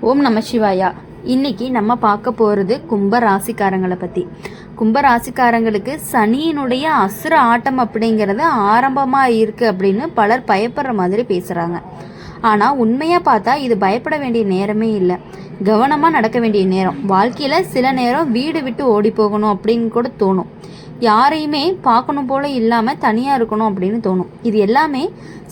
ஓம் நம சிவாயா. இன்னைக்கு நம்ம பார்க்க போகிறது கும்ப ராசிக்காரங்களை பற்றி. கும்ப ராசிக்காரங்களுக்கு சனியினுடைய அசுர ஆட்டம் அப்படிங்கிறது ஆரம்பமாக இருக்குது அப்படின்னு பலர் பயப்படுற மாதிரி பேசுகிறாங்க. ஆனால் உண்மையாக பார்த்தா இது பயப்பட வேண்டிய நேரமே இல்லை, கவனமாக நடக்க வேண்டிய நேரம். வாழ்க்கையில் சில நேரம் வீடு விட்டு ஓடி போகணும் அப்படின்னு கூட தோணும். யாரையுமே பார்க்கணும் போல இல்லாமல் தனியாக இருக்கணும் அப்படின்னு தோணும். இது எல்லாமே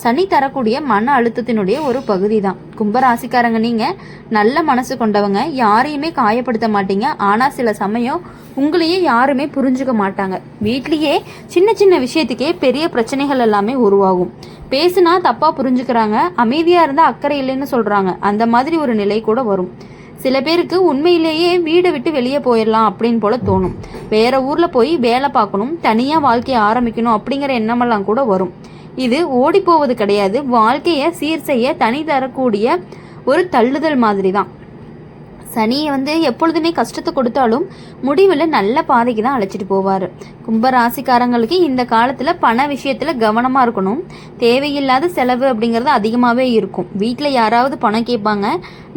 சனி தரக்கூடிய மன அழுத்தத்தினுடைய ஒரு பகுதி தான். கும்பராசிக்காரங்க நீங்கள் நல்ல மனசு கொண்டவங்க, யாரையுமே காயப்படுத்த மாட்டீங்க. ஆனால் சில சமயம் உங்களையே யாருமே புரிஞ்சுக்க மாட்டாங்க. வீட்லேயே சின்ன சின்ன விஷயத்துக்கே பெரிய பிரச்சனைகள் எல்லாமே உருவாகும். பேசுனா தப்பாக புரிஞ்சுக்கிறாங்க, அமைதியாக இருந்தால் அக்கறை இல்லைன்னு சொல்கிறாங்க. அந்த மாதிரி ஒரு நிலை கூட வரும். சில பேருக்கு உண்மையிலேயே வீடை விட்டு வெளியே போயிடலாம் அப்படின்னு போல தோணும். வேற ஊரில் போய் வேலை பார்க்கணும், தனியாக வாழ்க்கையை ஆரம்பிக்கணும் அப்படிங்கிற எண்ணமெல்லாம் கூட வரும். இது ஓடி போவது கிடையாது, வாழ்க்கையை சீர் செய்ய தனி தரக்கூடிய ஒரு தள்ளுதல் மாதிரி தான். சனியை எப்பொழுதுமே கஷ்டத்தை கொடுத்தாலும் முடிவில் நல்ல பாதைக்கு தான் அழைச்சிட்டு போவார். கும்பராசிக்காரங்களுக்கு இந்த காலத்தில் பண விஷயத்தில் கவனமாக இருக்கணும். தேவையில்லாத செலவு அப்படிங்கிறது அதிகமாகவே இருக்கும். வீட்டில் யாராவது பணம் கேட்பாங்க,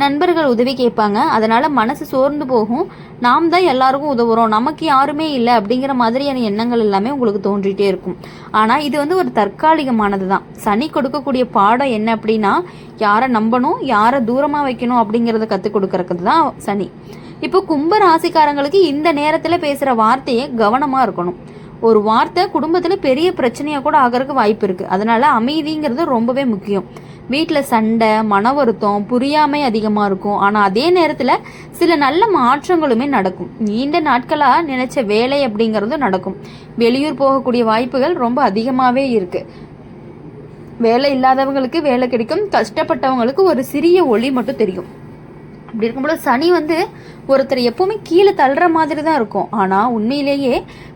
நண்பர்கள் உதவி கேட்பாங்க. அதனால் மனசு சோர்ந்து போகும். நாம் தான் எல்லாருக்கும் உதவுறோம், நமக்கு யாருமே இல்லை அப்படிங்கிற மாதிரியான எண்ணங்கள் எல்லாமே உங்களுக்கு தோன்றிட்டே இருக்கும். ஆனால் இது ஒரு தற்காலிகமானது தான். சனி கொடுக்கக்கூடிய பாடம் என்ன அப்படின்னா, யாரை நம்பணும், யாரை தூரமாக வைக்கணும் அப்படிங்கிறத கற்றுக் கொடுக்கறது தான் சனி. இப்போ கும்ப ராசிக்காரங்களுக்கு இந்த நேரத்தில் பேசுகிற வார்த்தையை கவனமாக இருக்கணும். ஒரு வார்த்தை குடும்பத்தில் பெரிய பிரச்சனையாக கூட ஆகிறதுக்கு வாய்ப்பு இருக்குது. அதனால் அமைதிங்கிறது ரொம்பவே முக்கியம். வீட்டில் சண்டை, மன வருத்தம், புரியாமை அதிகமாக இருக்கும். ஆனால் அதே நேரத்தில் சில நல்ல மாற்றங்களுமே நடக்கும். நீண்ட நாட்களாக நினைச்ச வேலை அப்படிங்கிறதும் நடக்கும். வெளியூர் போகக்கூடிய வாய்ப்புகள் ரொம்ப அதிகமாகவே இருக்குது. வேலை இல்லாதவங்களுக்கு வேலை கிடைக்கும், கஷ்டப்பட்டவங்களுக்கு ஒரு சிறிய ஒளி மட்டும் தெரியும். அப்படி இருக்கும்போது சனி ஒருத்தர் எப்பவுமே கீழே தள்ளுற மாதிரி தான் இருக்கும். ஆனால் உண்மையிலேயே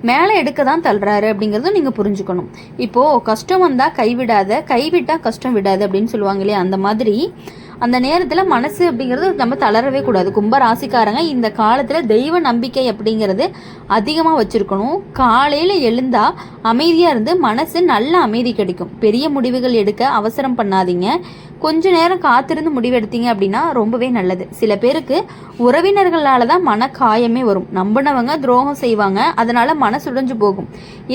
மேலே எடுக்க தான் தள்ளுறாரு அப்படிங்கிறதும் நீங்கள் புரிஞ்சுக்கணும். இப்போது கஷ்டம் வந்தால் கைவிடாத, கைவிட்டால் கஷ்டம் விடாது அப்படின்னு சொல்லுவாங்க இல்லையா, அந்த மாதிரி அந்த நேரத்தில் மனசு அப்படிங்கிறது நம்ம தளரவே கூடாது. கும்ப ராசிக்காரங்க இந்த காலத்தில் தெய்வ நம்பிக்கை அப்படிங்கிறது அதிகமாக வச்சுருக்கணும். காலையில் எழுந்தால் அமைதியாக இருந்து மனசு நல்ல அமைதி கிடைக்கும். பெரிய முடிவுகள் எடுக்க அவசரம் பண்ணாதீங்க. கொஞ்ச நேரம் காத்திருந்து முடிவெடுத்தீங்க அப்படின்னா ரொம்பவே நல்லது. சில பேருக்கு உறவினர்களால் தான் மன காயமே வரும். நம்பினவங்க துரோகம் செய்வாங்க, அதனால மனசுடைஞ்சு போகும்.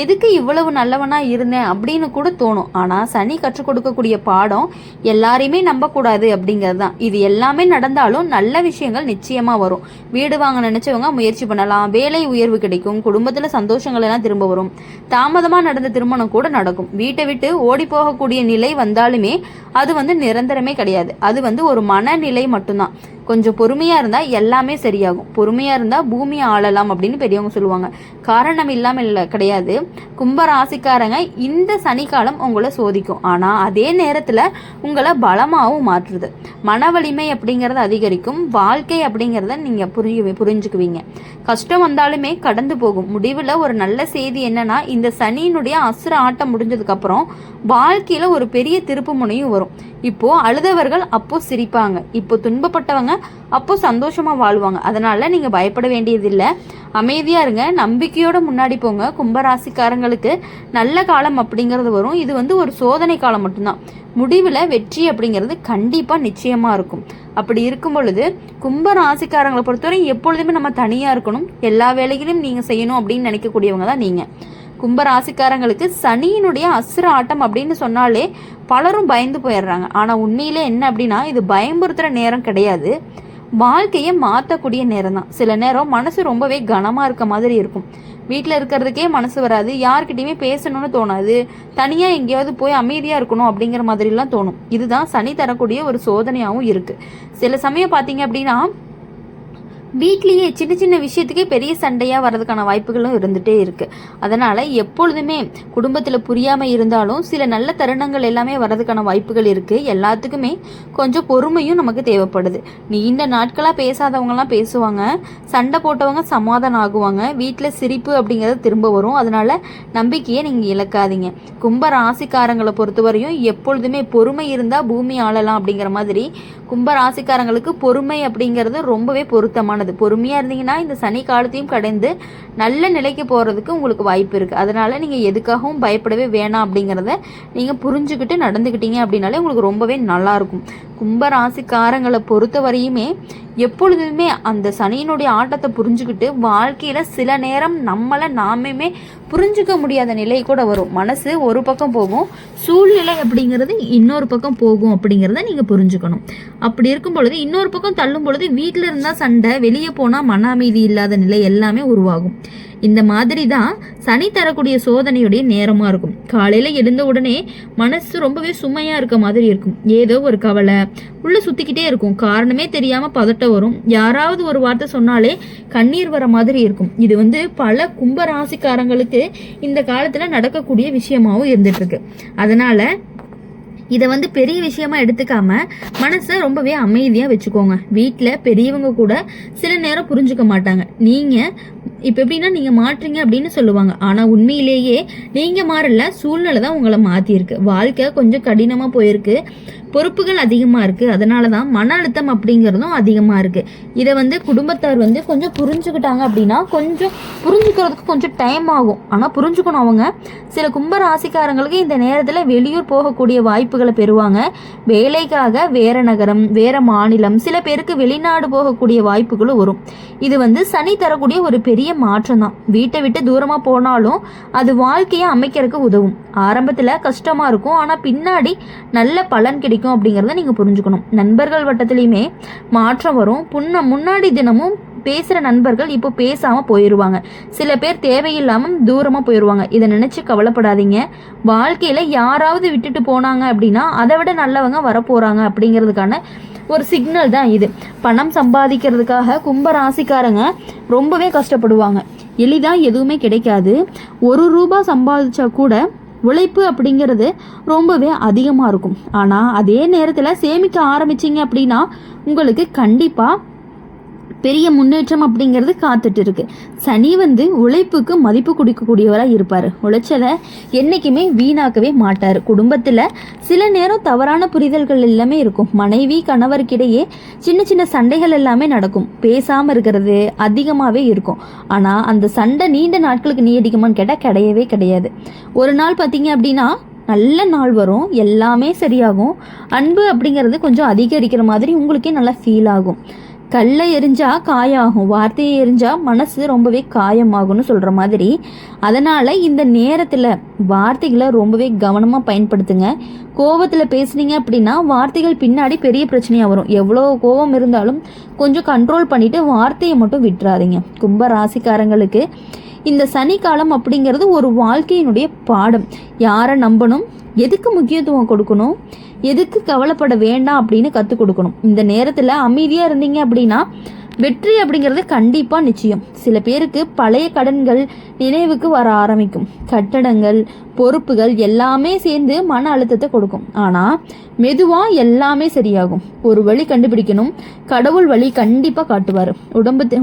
எதுக்கு இவ்வளவு நல்லவனா இருந்தேன் அப்படின்னு கூட தோணும். ஆனால் சனி கற்றுக் கொடுக்கக்கூடிய பாடம் எல்லாரையுமே நம்பக்கூடாது அப்படிங்கிறது தான். இது எல்லாமே நடந்தாலும் நல்ல விஷயங்கள் நிச்சயமாக வரும். வீடு வாங்க நினைச்சவங்க முயற்சி பண்ணலாம், வேலை உயர்வு கிடைக்கும், குடும்பத்தில் சந்தோஷங்கள் எல்லாம் திரும்ப வரும். தாமதமாக நடந்த திருமணம் கூட நடக்கும். வீட்டை விட்டு ஓடி போகக்கூடிய நிலை வந்தாலுமே அது நிரந்தரமே கிடையாது. அது ஒரு மனநிலை மட்டும்தான். கொஞ்சம் பொறுமையாக இருந்தால் எல்லாமே சரியாகும். பொறுமையாக இருந்தால் பூமியை ஆளலாம் அப்படின்னு பெரியவங்க சொல்லுவாங்க. காரணம் இல்லாமல் இல்லை கிடையாது. கும்ப ராசிக்காரங்க இந்த சனிக்காலம் உங்களை சோதிக்கும். ஆனால் அதே நேரத்தில் உங்களை பலமாகவும் மாற்றுது. மன வலிமை அப்படிங்கிறது அதிகரிக்கும். வாழ்க்கை அப்படிங்கிறத நீங்கள் புரிஞ்சுக்குவீங்க. கஷ்டம் வந்தாலுமே கடந்து போகும். முடிவில் ஒரு நல்ல செய்தி என்னன்னா, இந்த சனியினுடைய அசுர ஆட்டம் முடிஞ்சதுக்கப்புறம் வாழ்க்கையில் ஒரு பெரிய திருப்பு முனையும் வரும். இப்போ அழுதவர்கள் அப்போ சிரிப்பாங்க, இப்போ துன்பப்பட்டவங்க அப்போ சந்தோஷமா வாழ்வாங்க. அதனால நீங்க பயப்பட வேண்டியதில்லை, அமைதியா இருங்க, நம்பிக்கையோட முன்னாடி போங்க. கும்பராசிக்காரங்களுக்கு நல்ல காலம் அப்படிங்கிறது வரும். இது ஒரு சோதனை காலம் மட்டும்தான். முடிவில் வெற்றி அப்படிங்கிறது கண்டிப்பாக நிச்சயமாக இருக்கும். அப்படி இருக்கும் பொழுது கும்ப ராசிக்காரங்களை பொறுத்தவரை எப்பொழுதுமே நம்ம தனியாக இருக்கணும், எல்லா வேலைகளையும் நீங்கள் செய்யணும் அப்படின்னு நினைக்கக்கூடியவங்க தான் நீங்கள். கும்ப ராசிக்காரங்களுக்கு சனியினுடைய அசுர ஆட்டம் அப்படின்னு சொன்னாலே பலரும் பயந்து போயிடுறாங்க. ஆனால் உண்மையிலே என்ன அப்படின்னா, இது பயமுறுத்துகிற நேரம் கிடையாது, வாழ்க்கையை மாற்றக்கூடிய நேரம் தான். சில நேரம் மனசு ரொம்பவே கனமாக இருக்க மாதிரி இருக்கும். வீட்டில் இருக்கிறதுக்கே மனசு வராது, யார்கிட்டையுமே பேசணும்னு தோணாது, தனியாக எங்கேயாவது போய் அமைதியாக இருக்கணும் அப்படிங்கிற மாதிரிலாம் தோணும். இதுதான் சனி தரக்கூடிய ஒரு சோதனையாகவும் இருக்குது. சில சமயம் பார்த்தீங்க அப்படின்னா வீட்லேயே சின்ன சின்ன விஷயத்துக்கே பெரிய சண்டையாக வர்றதுக்கான வாய்ப்புகளும் இருந்துகிட்டே இருக்குது. அதனால் எப்பொழுதுமே குடும்பத்தில் புரியாமல் இருந்தாலும் சில நல்ல தருணங்கள் எல்லாமே வர்றதுக்கான வாய்ப்புகள் இருக்குது. எல்லாத்துக்குமே கொஞ்சம் பொறுமையும் நமக்கு தேவைப்படுது. நீண்ட நாட்களாக பேசாதவங்கலாம் பேசுவாங்க, சண்டை போட்டவங்க சமாதானம் ஆகுவாங்க, வீட்டில் சிரிப்பு அப்படிங்கிறது திரும்ப வரும். அதனால் நம்பிக்கையை நீங்கள் இழக்காதீங்க. கும்ப ராசிக்காரங்களை பொறுத்தவரையும் எப்பொழுதுமே பொறுமை இருந்தால் பூமி ஆளலாம் அப்படிங்கிற மாதிரி கும்ப ராசிக்காரங்களுக்கு பொறுமை அப்படிங்கிறது ரொம்பவே பொருத்தமான பொறுமையானது. பொறுமையாக இருந்தீங்கன்னா இந்த சனி காலத்தையும் கடந்து நல்ல நிலைக்கு போகிறதுக்கு உங்களுக்கு வாய்ப்பு இருக்குது. அதனால் நீங்கள் எதுக்காகவும் பயப்படவே வேணாம் அப்படிங்கிறத நீங்கள் புரிஞ்சுக்கிட்டு நடந்துக்கிட்டீங்க அப்படின்னாலே உங்களுக்கு ரொம்பவே நல்லாயிருக்கும். கும்பராசிக்காரங்களை பொறுத்த வரையுமே எப்பொழுதுமே அந்த சனியினுடைய ஆட்டத்தை புரிஞ்சுக்கிட்டு வாழ்க்கையில் சில நேரம் நம்மளை நாமே புரிஞ்சுக்க முடியாத நிலை கூட வரும். மனசு ஒரு பக்கம் போகும், சூழ்நிலை அப்படிங்கிறது இன்னொரு பக்கம் போகும் அப்படிங்கிறத நீங்கள் புரிஞ்சுக்கணும். அப்படி இருக்கும் பொழுது இன்னொரு பக்கம் தள்ளும் பொழுது வீட்டில் இருந்தால் சண்டை, வெளியே போனால் மன அமைதி இல்லாத நிலை எல்லாமே உருவாகும். இந்த மாதிரி தான் சனி தரக்கூடிய சோதனையுடைய நேரமாக இருக்கும். காலையில் எழுந்த உடனே மனசு ரொம்பவே சுமையாக இருக்க மாதிரி இருக்கும். ஏதோ ஒரு கவலை உள்ளே சுற்றிக்கிட்டே இருக்கும். காரணமே தெரியாமல் பதட்டம் வரும். யாராவது ஒரு வார்த்தை சொன்னாலே கண்ணீர் வர மாதிரி இருக்கும். இது பல கும்பராசிக்காரங்களுக்கு இந்த காலத்தில் நடக்கக்கூடிய விஷயமாகவும் இருந்துகிட்ருக்கு. அதனால் இதை பெரிய விஷயமா எடுத்துக்காம மனசை ரொம்பவே அமைதியாக வச்சுக்கோங்க. வீட்டில் பெரியவங்க கூட சில நேரம் புரிஞ்சுக்க மாட்டாங்க. நீங்கள் இப்போ எப்படின்னா நீங்கள் மாற்றுறீங்க அப்படின்னு சொல்லுவாங்க. ஆனால் உண்மையிலேயே நீங்கள் மாறல, சூழ்நிலை தான் உங்களை மாற்றிருக்கு. வாழ்க்கை கொஞ்சம் கடினமாக போயிருக்கு, பொறுப்புகள் அதிகமாக இருக்குது. அதனால தான் மன அழுத்தம் அப்படிங்கிறதும் அதிகமாக இருக்குது. இதை குடும்பத்தார் கொஞ்சம் புரிஞ்சுக்கிட்டாங்க அப்படின்னா கொஞ்சம் புரிஞ்சுக்கிறதுக்கு கொஞ்சம் டைம் ஆகும். ஆனால் புரிஞ்சுக்கணும் அவங்க. சில கும்பராசிக்காரங்களுக்கு இந்த நேரத்தில் வெளியூர் போகக்கூடிய வாய்ப்புகளை பெறுவாங்க. வேலைக்காக வேற நகரம், வேற மாநிலம், சில பேருக்கு வெளிநாடு போகக்கூடிய வாய்ப்புகளும் வரும். இது சனி தரக்கூடிய ஒரு பெரிய மாற்றம் தான். வீட்டை விட்டு தூரமாக போனாலும் அது வாழ்க்கையை அமைக்கிறதுக்கு உதவும். ஆரம்பத்தில் கஷ்டமாக இருக்கும், ஆனால் பின்னாடி நல்ல பலன் கிடைக்கும் அப்படிங்கிறத நீங்கள் புரிஞ்சுக்கணும். நண்பர்கள் வட்டத்துலேயுமே மாற்றம் வரும். முன்னாடி தினமும் பேசுகிற நண்பர்கள் இப்போ பேசாமல் போயிடுவாங்க. சில பேர் தேவையில்லாமல் தூரமாக போயிடுவாங்க. இதை நினச்சி கவலைப்படாதீங்க. வாழ்க்கையில் யாராவது விட்டுட்டு போனாங்க அப்படின்னா அதை விட நல்லவங்க வரப்போகிறாங்க அப்படிங்கிறதுக்கான ஒரு சிக்னல் தான் இது. பணம் சம்பாதிக்கிறதுக்காக கும்பராசிக்காரங்க ரொம்பவே கஷ்டப்படுவாங்க. எளிதாக எதுவுமே கிடைக்காது. ₹1 சம்பாதிச்சா கூட உழைப்பு அப்படிங்கிறது ரொம்பவே அதிகமாக இருக்கும். ஆனால் அதே நேரத்தில் சேமிக்க ஆரம்பிச்சிங்க அப்படின்னா உங்களுக்கு கண்டிப்பாக பெரிய முன்னேற்றம் அப்படிங்கிறது காத்துட்டு இருக்கு. சனி உழைப்புக்கு மதிப்பு கொடுக்கக்கூடியவராக இருப்பார். உழைச்சதை என்றைக்குமே வீணாக்கவே மாட்டார். குடும்பத்தில் சில நேரம் தவறான புரிதல்கள் எல்லாமே இருக்கும். மனைவி கணவருக்கிடையே சின்ன சின்ன சண்டைகள் எல்லாமே நடக்கும். பேசாமல் இருக்கிறது அதிகமாகவே இருக்கும். ஆனால் அந்த சண்டை நீண்ட நாட்களுக்கு நீடிக்குமான்னு கேட்டால் கிடையவே கிடையாது. ஒரு நாள் பார்த்தீங்க அப்படின்னா நல்ல நாள் வரும், எல்லாமே சரியாகும். அன்பு அப்படிங்கிறது கொஞ்சம் அதிகரிக்கிற மாதிரி உங்களுக்கே நல்லா ஃபீல் ஆகும். கல்லை எரிஞ்சா காயாகும், வார்த்தையை எரிஞ்சா மனசு ரொம்பவே காயமாகும்னு சொல்கிற மாதிரி. அதனால் இந்த நேரத்தில் வார்த்தைகளை ரொம்பவே கவனமாக பயன்படுத்துங்க. கோபத்தில் பேசுனீங்க அப்படின்னா வார்த்தைகள் பின்னாடி பெரிய பிரச்சனையாக வரும். எவ்வளோ கோபம் இருந்தாலும் கொஞ்சம் கண்ட்ரோல் பண்ணிவிட்டு வார்த்தையை மட்டும் விட்டுறாதீங்க. கும்ப ராசிக்காரங்களுக்கு இந்த சனி காலம் அப்படிங்கிறது ஒரு வாழ்க்கையினுடைய பாடம். யாரை நம்பணும், எதுக்கு முக்கியத்துவம் கொடுக்கணும், எதுக்கு கவலைப்பட வேண்டாம் அப்படின்னு கற்றுக் கொடுக்கணும். இந்த நேரத்தில் அமைதியாக இருந்தீங்க அப்படின்னா வெற்றி அப்படிங்கிறது கண்டிப்பாக நிச்சயம். சில பேருக்கு பழைய கடன்கள் நினைவுக்கு வர ஆரம்பிக்கும். கட்டடங்கள், பொறுப்புகள் எல்லாமே சேர்ந்து மன அழுத்தத்தை கொடுக்கும். ஆனால் மெதுவாக எல்லாமே சரியாகும். ஒரு வழி கண்டுபிடிக்கணும், கடவுள் வழி கண்டிப்பாக காட்டுவார்.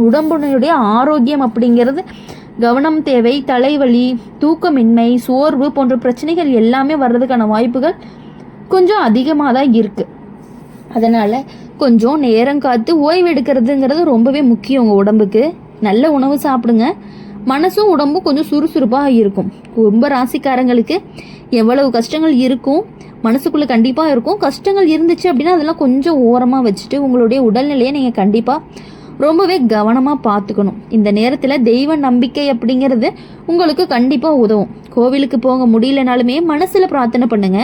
உடம்புடைய ஆரோக்கியம் அப்படிங்கிறது கவனம் தேவை. தலைவலி, தூக்கமின்மை, சோர்வு போன்ற பிரச்சனைகள் எல்லாமே வர்றதுக்கான வாய்ப்புகள் கொஞ்சம் அதிகமாக தான் இருக்குது. அதனால் கொஞ்சம் நேரம் காத்து ஓய்வு எடுக்கிறதுங்கிறது ரொம்பவே முக்கியம். உங்கள் உடம்புக்கு நல்ல உணவு சாப்பிடுங்க. மனசும் உடம்பும் கொஞ்சம் சுறுசுறுப்பாக இருக்கும். கும்ப ராசிக்காரங்களுக்கு எவ்வளவு கஷ்டங்கள் இருக்கும், மனசுக்குள்ளே கண்டிப்பாக இருக்கும். கஷ்டங்கள் இருந்துச்சு அப்படின்னா அதெல்லாம் கொஞ்சம் ஓரமாக வச்சுட்டு உங்களுடைய உடல்நிலையை நீங்கள் கண்டிப்பாக ரொம்பவே கவனமாக பார்த்துக்கணும். இந்த நேரத்தில் தெய்வ நம்பிக்கை அப்படிங்கிறது உங்களுக்கு கண்டிப்பாக உதவும். கோவிலுக்கு போக முடியலனாலுமே மனசில் பிரார்த்தனை பண்ணுங்க,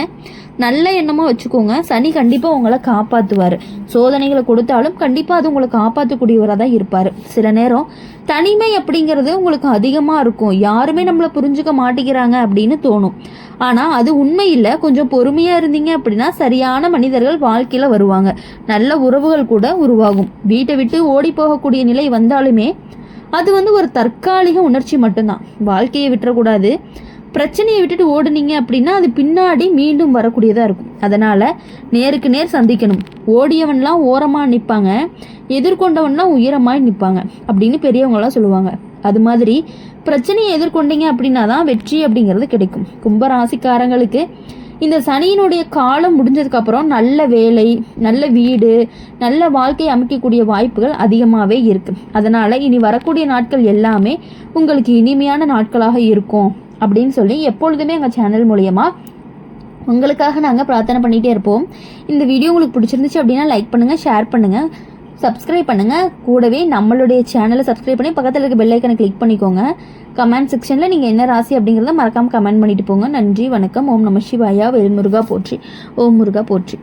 நல்ல எண்ணமாக வச்சுக்கோங்க. சனி கண்டிப்பாக உங்களை காப்பாற்றுவார். சோதனைகளை கொடுத்தாலும் கண்டிப்பாக அது உங்களை காப்பாற்றக்கூடியவராக தான் இருப்பார். சில நேரம் தனிமை அப்படிங்கிறது உங்களுக்கு அதிகமாக இருக்கும். யாருமே நம்மளை புரிஞ்சுக்க மாட்டேங்கிறாங்க அப்படின்னு தோணும். ஆனால் அது உண்மை இல்லை. கொஞ்சம் பொறுமையாக இருந்தீங்க அப்படின்னா சரியான மனிதர்கள் வாழ்க்கையில் வருவாங்க. நல்ல உறவுகள் கூட உருவாகும். வீட்டை விட்டு ஓடி போகக்கூடிய நிலை வந்தாலுமே அது ஒரு தற்காலிக உணர்ச்சி மட்டும்தான். வாழ்க்கையை விட்டுறக்கூடாது. பிரச்சனையை விட்டுட்டு ஓடுனீங்க அப்படின்னா அது பின்னாடி மீண்டும் வரக்கூடியதாக இருக்கும். அதனால் நேருக்கு நேர் சந்திக்கணும். ஓடியவன்லாம் ஓரமாக நிற்பாங்க, எதிர்கொண்டவன்லாம் உயரமாய் நிற்பாங்க அப்படின்னு பெரியவங்களாம் சொல்லுவாங்க. அது மாதிரி பிரச்சனையை எதிர்கொண்டீங்க அப்படின்னா தான் வெற்றி அப்படிங்கிறது கிடைக்கும். கும்பராசிக்காரங்களுக்கு இந்த சனியினுடைய காலம் முடிஞ்சதுக்கப்புறம் நல்ல வேலை, நல்ல வீடு, நல்ல வாழ்க்கை அமைக்கக்கூடிய வாய்ப்புகள் அதிகமாகவே இருக்குது. அதனால் இனி வரக்கூடிய நாட்கள் எல்லாமே உங்களுக்கு இனிமையான நாட்களாக இருக்கும் அப்படின்னு சொல்லி எப்பொழுதுமே எங்கள் சேனல் மூலயமா உங்களுக்காக நாங்கள் பிரார்த்தனை பண்ணிகிட்டே இருப்போம். இந்த வீடியோ உங்களுக்கு பிடிச்சிருந்துச்சு அப்படின்னா லைக் பண்ணுங்கள், ஷேர் பண்ணுங்கள், சப்ஸ்கிரைப் பண்ணுங்கள். கூடவே நம்மளுடைய சேனலை சப்ஸ்கிரைப் பண்ணி பக்கத்தில் இருக்க பெல் ஐக்கனை கிளிக் பண்ணிக்கோங்க. கமெண்ட் செக்ஷனில் நீங்கள் என்ன ராசி அப்படிங்கிறத மறக்காமல் கமெண்ட் பண்ணிட்டு போங்க. நன்றி, வணக்கம். ஓம் நம சிவாயா. வேல் முருகா போற்றி. ஓம் முருகா போற்றி.